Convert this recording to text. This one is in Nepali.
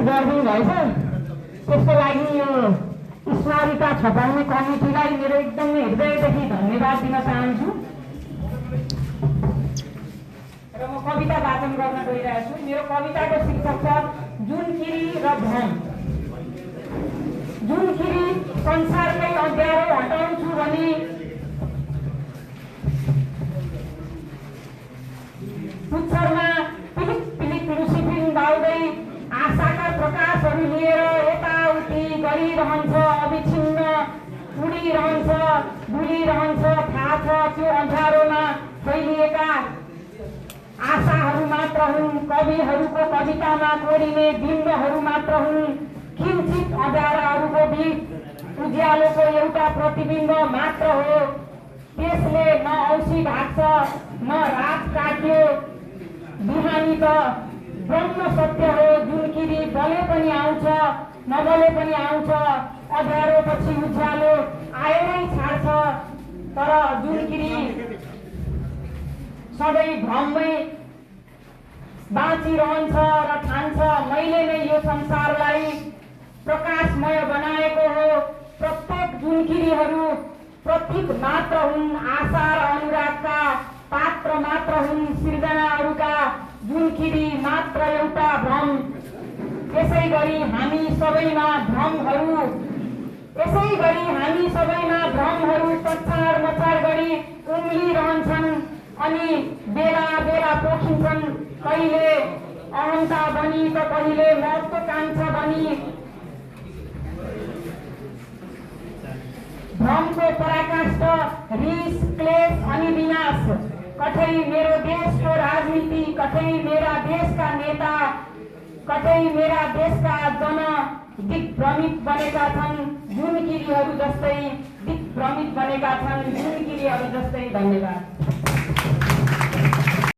गरिदिनु भएछ। त्यसको लागि यो स्मारिका छपाउने कमिटीलाई मेरो एकदमै हृदयदेखि धन्यवाद दिन चाहन्छु। र म कविता वाचन गर्न गइरहेको छु। मेरो कविताको शीर्षक छ जुनकिरी र भ्रम। जुनकिरी संसारकै अँध्यारो हटाउँछु भने पुच्छरमा पिलिक पिलिक लुसिफिन बाल्दै आशाका प्रकाशहरू लिएर यताउति गरिरहन्छ, अविच्छिन्न उडिरहन्छ, डुलिरहन्छ। थाहा छ त्यो अँध्यारोमा फैलिएका आशाहरू मात्र हुन्, कविहरूको कवितामा कोरिने बिम्बहरू मात्र हुन्। किञ्चित अँध्याराहरूको बीच उज्यालोको एउटा प्रतिबिम्ब मात्र हो। त्यसले न औँसी भाग्छ न रात काट्यो। बिहानी त ब्रह्म सत्य हो। जुनकिरी बले पनि आउँछ नबले पनि आउँछ। अँध्यारो पछि उज्यालो आएरै छाड्छ। तर जुनकिरी सधैँ भ्रममै बाँचिरहन्छ र ठान्छ मैले नै यो संसारलाई प्रकाशमय बनाएको हो। प्रत्येक जुनकिरीहरू प्रतीक मात्र हुन्, आशा र अनुरागका पात्र मात्र हुन्, सृजनाहरूका। जुनकिरी मात्र एउटा भ्रम। यसै गरी हामी सबैमा भ्रमहरू तछाड मछाड गरी उम्लिरहन्छन् अनि बेला बेला पोखिन्छन्। कहिले अहन्ता बनी त कहिले महत्त्वाकांक्षा बनी। भ्रमको पराकाष्ठ रिस, क्लेश अनि विनाश। कतै मेरो देशको राजनीति, कतै मेरा देशका नेता, कतै मेरा देशका जन दिग्भ्रमित बनेका छन्। जुनकिरीहरू जस्तै दिग्भ्रमित बनेका छन्। जुनकिरीहरू जस्तै। धन्यवाद।